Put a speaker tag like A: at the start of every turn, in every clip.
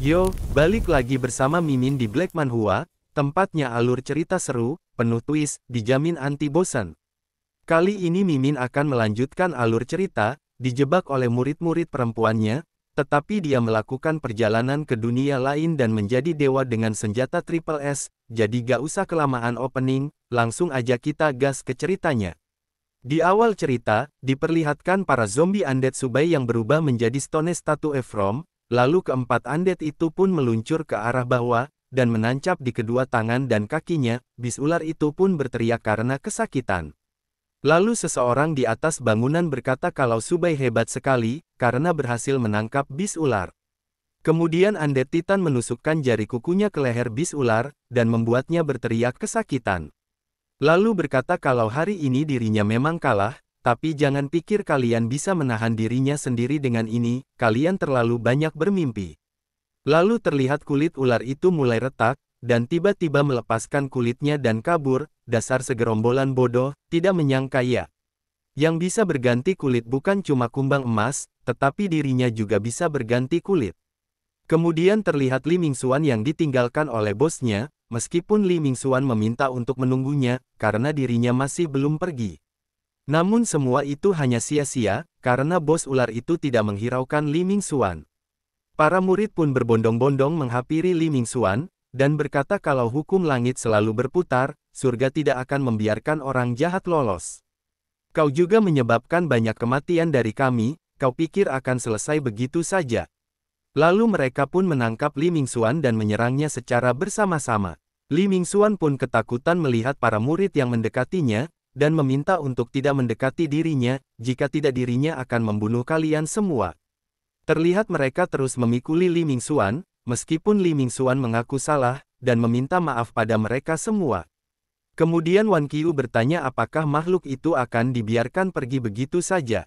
A: Yo, balik lagi bersama Mimin di Black Manhwa, tempatnya alur cerita seru, penuh twist, dijamin anti bosan. Kali ini Mimin akan melanjutkan alur cerita, dijebak oleh murid-murid perempuannya, tetapi dia melakukan perjalanan ke dunia lain dan menjadi dewa dengan senjata Triple S, jadi gak usah kelamaan opening, langsung aja kita gas ke ceritanya. Di awal cerita, diperlihatkan para zombie undead Subai yang berubah menjadi stone statue From. Lalu keempat undead itu pun meluncur ke arah bawah, dan menancap di kedua tangan dan kakinya, bis ular itu pun berteriak karena kesakitan. Lalu seseorang di atas bangunan berkata kalau Subai hebat sekali, karena berhasil menangkap bis ular. Kemudian undead Titan menusukkan jari kukunya ke leher bis ular, dan membuatnya berteriak kesakitan. Lalu berkata kalau hari ini dirinya memang kalah, tapi jangan pikir kalian bisa menahan dirinya sendiri dengan ini, kalian terlalu banyak bermimpi. Lalu terlihat kulit ular itu mulai retak, dan tiba-tiba melepaskan kulitnya dan kabur, dasar segerombolan bodoh, tidak menyangka ya. Yang bisa berganti kulit bukan cuma kumbang emas, tetapi dirinya juga bisa berganti kulit. Kemudian terlihat Li Mingxuan yang ditinggalkan oleh bosnya, meskipun Li Mingxuan meminta untuk menunggunya, karena dirinya masih belum pergi. Namun semua itu hanya sia-sia, karena bos ular itu tidak menghiraukan Li Mingxuan. Para murid pun berbondong-bondong menghampiri Li Mingxuan, dan berkata kalau hukum langit selalu berputar, surga tidak akan membiarkan orang jahat lolos. Kau juga menyebabkan banyak kematian dari kami, kau pikir akan selesai begitu saja. Lalu mereka pun menangkap Li Mingxuan dan menyerangnya secara bersama-sama. Li Mingxuan pun ketakutan melihat para murid yang mendekatinya, dan meminta untuk tidak mendekati dirinya, jika tidak dirinya akan membunuh kalian semua. Terlihat mereka terus memikuli Li Mingxuan, meskipun Li Mingxuan mengaku salah, dan meminta maaf pada mereka semua. Kemudian Wan Qiu bertanya apakah makhluk itu akan dibiarkan pergi begitu saja.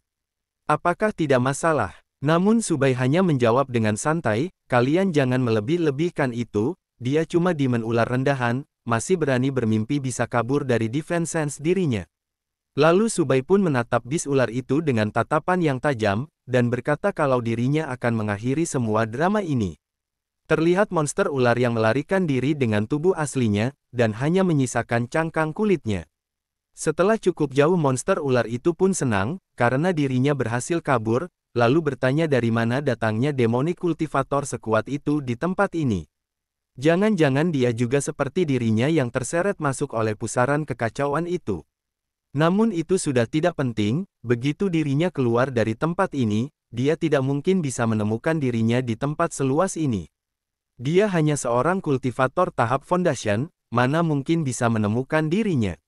A: Apakah tidak masalah? Namun Subai hanya menjawab dengan santai, kalian jangan melebih-lebihkan itu, dia cuma demon ular rendahan, masih berani bermimpi bisa kabur dari defense sense dirinya. Lalu Subai pun menatap bis ular itu dengan tatapan yang tajam, dan berkata kalau dirinya akan mengakhiri semua drama ini. Terlihat monster ular yang melarikan diri dengan tubuh aslinya, dan hanya menyisakan cangkang kulitnya. Setelah cukup jauh monster ular itu pun senang, karena dirinya berhasil kabur, lalu bertanya dari mana datangnya demonic cultivator sekuat itu di tempat ini. Jangan-jangan dia juga seperti dirinya yang terseret masuk oleh pusaran kekacauan itu. Namun itu sudah tidak penting, begitu dirinya keluar dari tempat ini, dia tidak mungkin bisa menemukan dirinya di tempat seluas ini. Dia hanya seorang kultivator tahap foundation, mana mungkin bisa menemukan dirinya.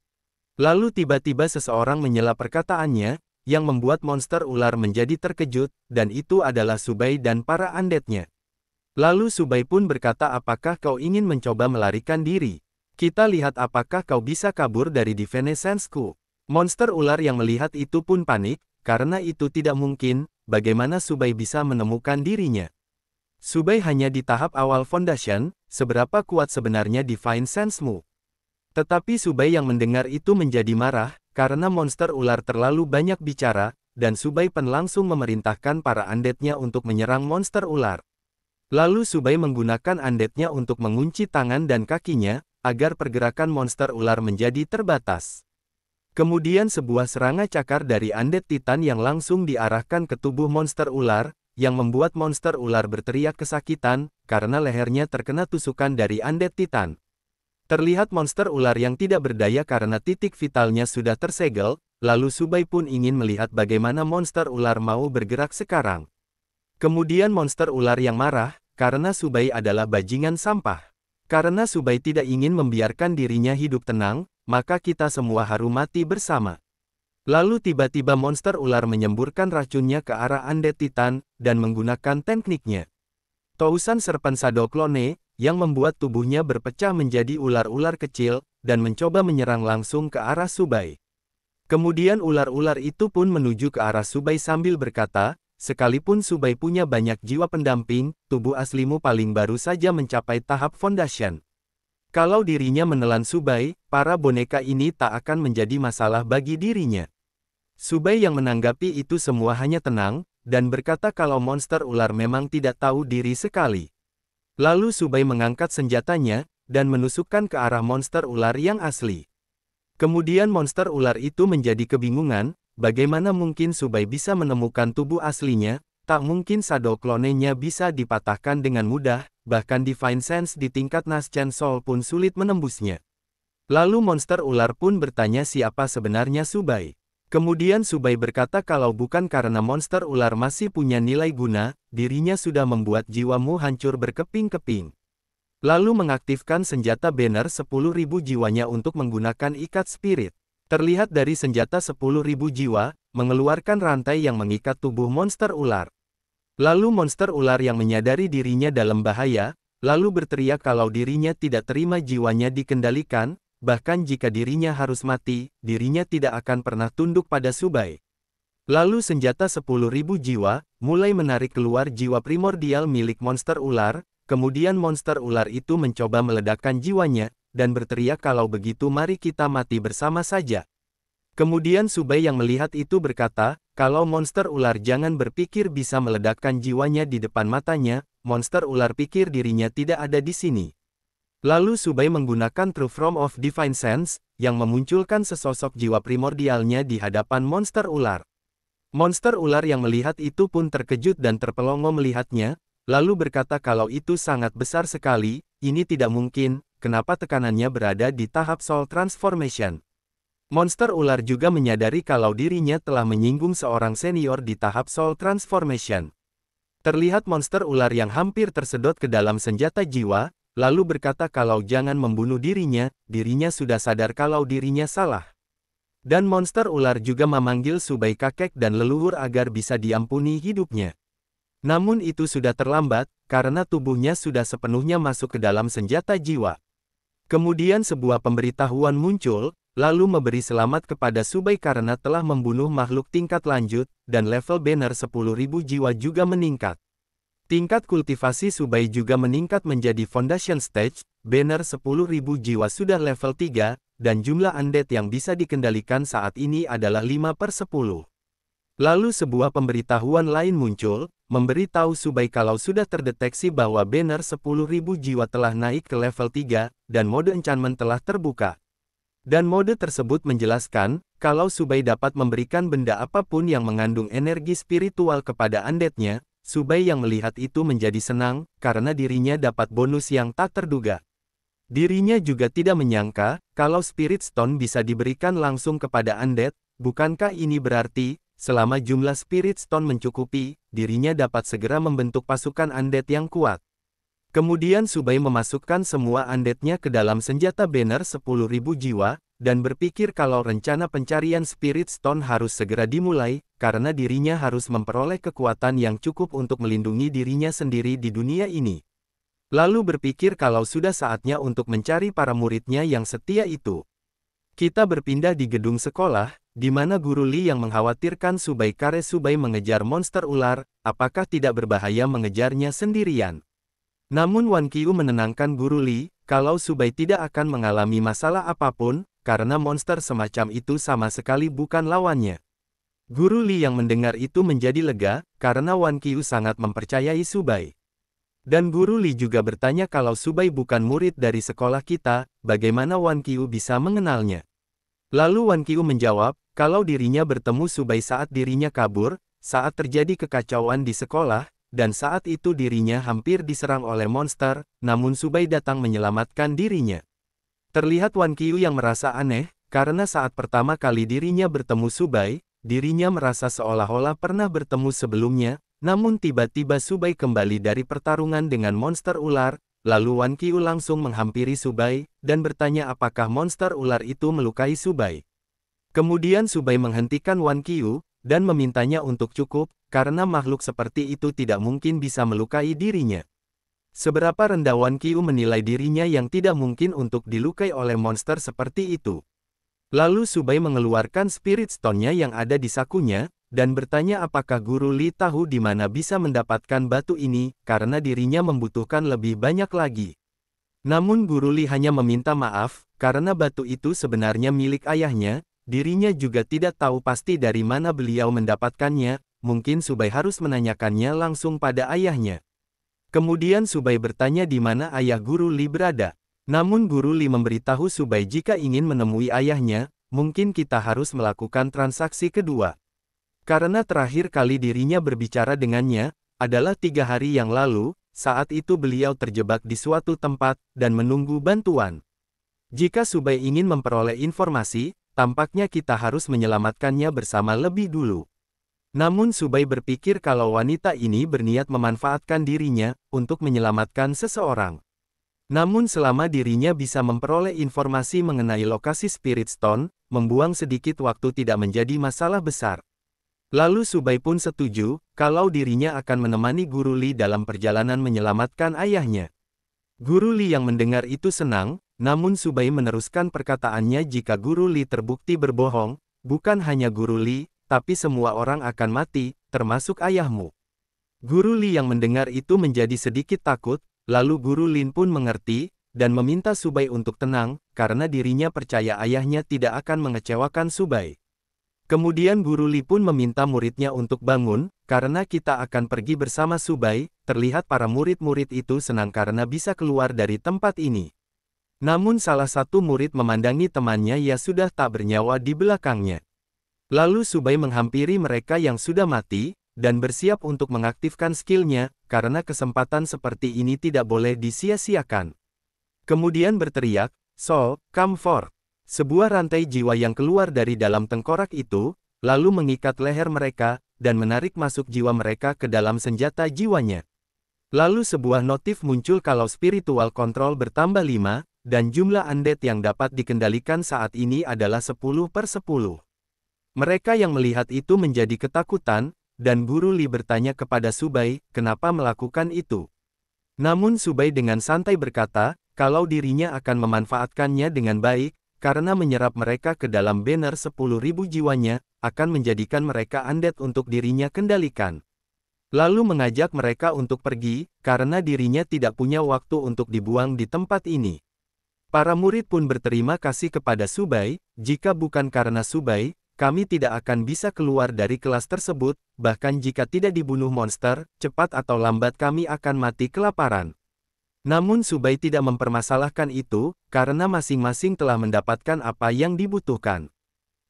A: Lalu tiba-tiba seseorang menyela perkataannya, yang membuat monster ular menjadi terkejut, dan itu adalah Subai dan para undead-nya. Lalu Subai pun berkata apakah kau ingin mencoba melarikan diri? Kita lihat apakah kau bisa kabur dari defense sense-ku. Monster ular yang melihat itu pun panik, karena itu tidak mungkin, bagaimana Subai bisa menemukan dirinya. Subai hanya di tahap awal foundation, seberapa kuat sebenarnya divine sense-mu. Tetapi Subai yang mendengar itu menjadi marah, karena monster ular terlalu banyak bicara, dan Subai pun langsung memerintahkan para undead-nya untuk menyerang monster ular. Lalu Subai menggunakan undead-nya untuk mengunci tangan dan kakinya, agar pergerakan monster ular menjadi terbatas. Kemudian sebuah serangan cakar dari undead Titan yang langsung diarahkan ke tubuh monster ular, yang membuat monster ular berteriak kesakitan, karena lehernya terkena tusukan dari undead Titan. Terlihat monster ular yang tidak berdaya karena titik vitalnya sudah tersegel, lalu Subai pun ingin melihat bagaimana monster ular mau bergerak sekarang. Kemudian monster ular yang marah, karena Subai adalah bajingan sampah. Karena Subai tidak ingin membiarkan dirinya hidup tenang, maka kita semua harus mati bersama. Lalu tiba-tiba monster ular menyemburkan racunnya ke arah undead Titan, dan menggunakan tekniknya. Tousan Serpent Shadow Clone, yang membuat tubuhnya berpecah menjadi ular-ular kecil, dan mencoba menyerang langsung ke arah Subai. Kemudian ular-ular itu pun menuju ke arah Subai sambil berkata, sekalipun Subai punya banyak jiwa pendamping, tubuh aslimu paling baru saja mencapai tahap foundation. Kalau dirinya menelan Subai, para boneka ini tak akan menjadi masalah bagi dirinya. Subai yang menanggapi itu semua hanya tenang, dan berkata kalau monster ular memang tidak tahu diri sekali. Lalu Subay mengangkat senjatanya, dan menusukkan ke arah monster ular yang asli. Kemudian monster ular itu menjadi kebingungan, bagaimana mungkin Subay bisa menemukan tubuh aslinya, tak mungkin shadow clone-nya bisa dipatahkan dengan mudah, bahkan Divine Sense di tingkat Naschen Soul pun sulit menembusnya. Lalu monster ular pun bertanya siapa sebenarnya Subay. Kemudian Subay berkata kalau bukan karena monster ular masih punya nilai guna, dirinya sudah membuat jiwamu hancur berkeping-keping. Lalu mengaktifkan senjata banner 10.000 jiwanya untuk menggunakan ikat spirit. Terlihat dari senjata 10.000 jiwa, mengeluarkan rantai yang mengikat tubuh monster ular. Lalu monster ular yang menyadari dirinya dalam bahaya, lalu berteriak kalau dirinya tidak terima jiwanya dikendalikan, bahkan jika dirinya harus mati, dirinya tidak akan pernah tunduk pada Subay. Lalu senjata 10.000 jiwa, mulai menarik keluar jiwa primordial milik monster ular, kemudian monster ular itu mencoba meledakkan jiwanya, dan berteriak kalau begitu mari kita mati bersama saja. Kemudian Subay yang melihat itu berkata, kalau monster ular jangan berpikir bisa meledakkan jiwanya di depan matanya, monster ular pikir dirinya tidak ada di sini. Lalu Subay menggunakan True Form of Divine Sense, yang memunculkan sesosok jiwa primordialnya di hadapan monster ular. Monster ular yang melihat itu pun terkejut dan terpelongo melihatnya, lalu berkata kalau itu sangat besar sekali, ini tidak mungkin, kenapa tekanannya berada di tahap Soul Transformation. Monster ular juga menyadari kalau dirinya telah menyinggung seorang senior di tahap Soul Transformation. Terlihat monster ular yang hampir tersedot ke dalam senjata jiwa, lalu berkata kalau jangan membunuh dirinya sudah sadar kalau dirinya salah. Dan monster ular juga memanggil Subay kakek dan leluhur agar bisa diampuni hidupnya. Namun itu sudah terlambat, karena tubuhnya sudah sepenuhnya masuk ke dalam senjata jiwa. Kemudian sebuah pemberitahuan muncul, lalu memberi selamat kepada Subay karena telah membunuh makhluk tingkat lanjut, dan level banner 10.000 jiwa juga meningkat. Tingkat kultivasi Subay juga meningkat menjadi Foundation Stage, banner 10.000 jiwa sudah level 3, dan jumlah undead yang bisa dikendalikan saat ini adalah 5/10. Lalu sebuah pemberitahuan lain muncul, memberitahu Subay kalau sudah terdeteksi bahwa banner 10.000 jiwa telah naik ke level 3, dan mode enchantment telah terbuka. Dan mode tersebut menjelaskan, kalau Subay dapat memberikan benda apapun yang mengandung energi spiritual kepada undeadnya, Subay yang melihat itu menjadi senang, karena dirinya dapat bonus yang tak terduga. Dirinya juga tidak menyangka, kalau Spirit Stone bisa diberikan langsung kepada undead, bukankah ini berarti, selama jumlah Spirit Stone mencukupi, dirinya dapat segera membentuk pasukan undead yang kuat. Kemudian Subay memasukkan semua undeadnya ke dalam senjata banner 10.000 jiwa, dan berpikir kalau rencana pencarian Spirit Stone harus segera dimulai, karena dirinya harus memperoleh kekuatan yang cukup untuk melindungi dirinya sendiri di dunia ini. Lalu berpikir kalau sudah saatnya untuk mencari para muridnya yang setia itu. Kita berpindah di gedung sekolah, di mana Guru Li yang mengkhawatirkan Subay kare Subay mengejar monster ular, apakah tidak berbahaya mengejarnya sendirian. Namun Wan Qiu menenangkan Guru Li, kalau Subay tidak akan mengalami masalah apapun, karena monster semacam itu sama sekali bukan lawannya. Guru Li yang mendengar itu menjadi lega, karena Wan Qiu sangat mempercayai Subay. Dan Guru Li juga bertanya kalau Subay bukan murid dari sekolah kita, bagaimana Wan Qiu bisa mengenalnya. Lalu Wan Qiu menjawab, kalau dirinya bertemu Subay saat dirinya kabur, saat terjadi kekacauan di sekolah, dan saat itu dirinya hampir diserang oleh monster, namun Subay datang menyelamatkan dirinya. Terlihat Wan Qiu yang merasa aneh, karena saat pertama kali dirinya bertemu Subay, dirinya merasa seolah-olah pernah bertemu sebelumnya, namun tiba-tiba Subay kembali dari pertarungan dengan monster ular, lalu Wan Qiu langsung menghampiri Subay, dan bertanya apakah monster ular itu melukai Subay. Kemudian Subay menghentikan Wan Qiu, dan memintanya untuk cukup, karena makhluk seperti itu tidak mungkin bisa melukai dirinya. Seberapa rendah Wan Qiu menilai dirinya yang tidak mungkin untuk dilukai oleh monster seperti itu. Lalu Subay mengeluarkan Spirit Stone-nya yang ada di sakunya, dan bertanya apakah Guru Li tahu di mana bisa mendapatkan batu ini, karena dirinya membutuhkan lebih banyak lagi. Namun Guru Li hanya meminta maaf, karena batu itu sebenarnya milik ayahnya, dirinya juga tidak tahu pasti dari mana beliau mendapatkannya, mungkin Subay harus menanyakannya langsung pada ayahnya. Kemudian Subai bertanya di mana ayah Guru Li berada. Namun Guru Li memberitahu Subai jika ingin menemui ayahnya, mungkin kita harus melakukan transaksi kedua. Karena terakhir kali dirinya berbicara dengannya, adalah 3 hari yang lalu, saat itu beliau terjebak di suatu tempat, dan menunggu bantuan. Jika Subai ingin memperoleh informasi, tampaknya kita harus menyelamatkannya bersama lebih dulu. Namun Subai berpikir kalau wanita ini berniat memanfaatkan dirinya, untuk menyelamatkan seseorang. Namun selama dirinya bisa memperoleh informasi mengenai lokasi Spirit Stone, membuang sedikit waktu tidak menjadi masalah besar. Lalu Subai pun setuju, kalau dirinya akan menemani Guru Li dalam perjalanan menyelamatkan ayahnya. Guru Li yang mendengar itu senang, namun Subai meneruskan perkataannya jika Guru Li terbukti berbohong, bukan hanya Guru Li, tapi semua orang akan mati, termasuk ayahmu. Guru Li yang mendengar itu menjadi sedikit takut, lalu Guru Lin pun mengerti, dan meminta Subai untuk tenang, karena dirinya percaya ayahnya tidak akan mengecewakan Subai. Kemudian Guru Li pun meminta muridnya untuk bangun, karena kita akan pergi bersama Subai. Terlihat para murid-murid itu senang karena bisa keluar dari tempat ini. Namun salah satu murid memandangi temannya yang sudah tak bernyawa di belakangnya. Lalu Subai menghampiri mereka yang sudah mati, dan bersiap untuk mengaktifkan skillnya, karena kesempatan seperti ini tidak boleh disia-siakan. Kemudian berteriak, "So, come forth." Sebuah rantai jiwa yang keluar dari dalam tengkorak itu, lalu mengikat leher mereka, dan menarik masuk jiwa mereka ke dalam senjata jiwanya. Lalu sebuah notif muncul kalau spiritual control bertambah 5, dan jumlah undead yang dapat dikendalikan saat ini adalah 10/10. Mereka yang melihat itu menjadi ketakutan, dan Guru Li bertanya kepada Subai, kenapa melakukan itu. Namun Subai dengan santai berkata, kalau dirinya akan memanfaatkannya dengan baik, karena menyerap mereka ke dalam banner 10.000 jiwanya, akan menjadikan mereka undead untuk dirinya kendalikan. Lalu mengajak mereka untuk pergi, karena dirinya tidak punya waktu untuk dibuang di tempat ini. Para murid pun berterima kasih kepada Subai, jika bukan karena Subai, kami tidak akan bisa keluar dari kelas tersebut, bahkan jika tidak dibunuh monster, cepat atau lambat kami akan mati kelaparan. Namun Subai tidak mempermasalahkan itu, karena masing-masing telah mendapatkan apa yang dibutuhkan.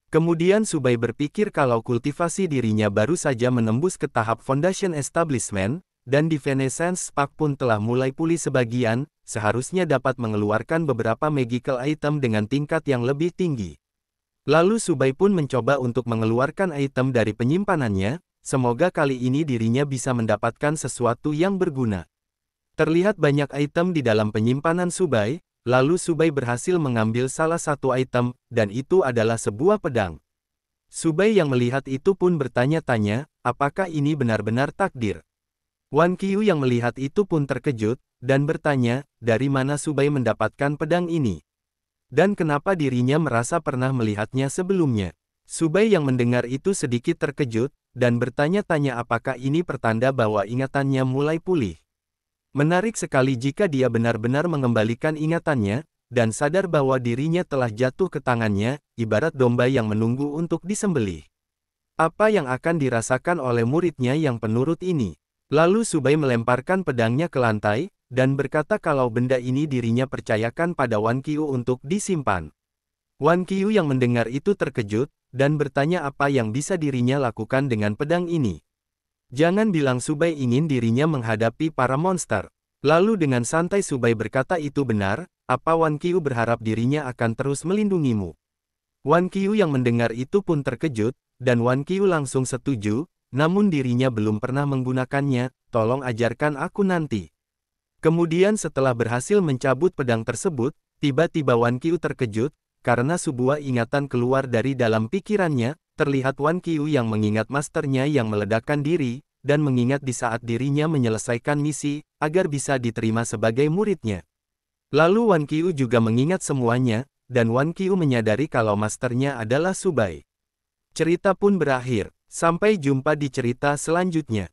A: Kemudian Subai berpikir kalau kultivasi dirinya baru saja menembus ke tahap Foundation Establishment, dan Divination Spark pun telah mulai pulih sebagian, seharusnya dapat mengeluarkan beberapa magical item dengan tingkat yang lebih tinggi. Lalu Subai pun mencoba untuk mengeluarkan item dari penyimpanannya, semoga kali ini dirinya bisa mendapatkan sesuatu yang berguna. Terlihat banyak item di dalam penyimpanan Subai, lalu Subai berhasil mengambil salah satu item, dan itu adalah sebuah pedang. Subai yang melihat itu pun bertanya-tanya, apakah ini benar-benar takdir? Wan Qiu yang melihat itu pun terkejut, dan bertanya, dari mana Subai mendapatkan pedang ini? Dan kenapa dirinya merasa pernah melihatnya sebelumnya? Subai yang mendengar itu sedikit terkejut, dan bertanya-tanya apakah ini pertanda bahwa ingatannya mulai pulih. Menarik sekali jika dia benar-benar mengembalikan ingatannya, dan sadar bahwa dirinya telah jatuh ke tangannya, ibarat domba yang menunggu untuk disembelih. Apa yang akan dirasakan oleh muridnya yang penurut ini? Lalu Subai melemparkan pedangnya ke lantai, dan berkata kalau benda ini dirinya percayakan pada Wan Qiu untuk disimpan. Wan Qiu yang mendengar itu terkejut, dan bertanya apa yang bisa dirinya lakukan dengan pedang ini. Jangan bilang Subai ingin dirinya menghadapi para monster. Lalu dengan santai Subai berkata itu benar, apa Wan Qiu berharap dirinya akan terus melindungimu. Wan Qiu yang mendengar itu pun terkejut, dan Wan Qiu langsung setuju, namun dirinya belum pernah menggunakannya, tolong ajarkan aku nanti. Kemudian setelah berhasil mencabut pedang tersebut, tiba-tiba Wan Qiu terkejut, karena sebuah ingatan keluar dari dalam pikirannya, terlihat Wan Qiu yang mengingat masternya yang meledakkan diri, dan mengingat di saat dirinya menyelesaikan misi, agar bisa diterima sebagai muridnya. Lalu Wan Qiu juga mengingat semuanya, dan Wan Qiu menyadari kalau masternya adalah Subai. Cerita pun berakhir, sampai jumpa di cerita selanjutnya.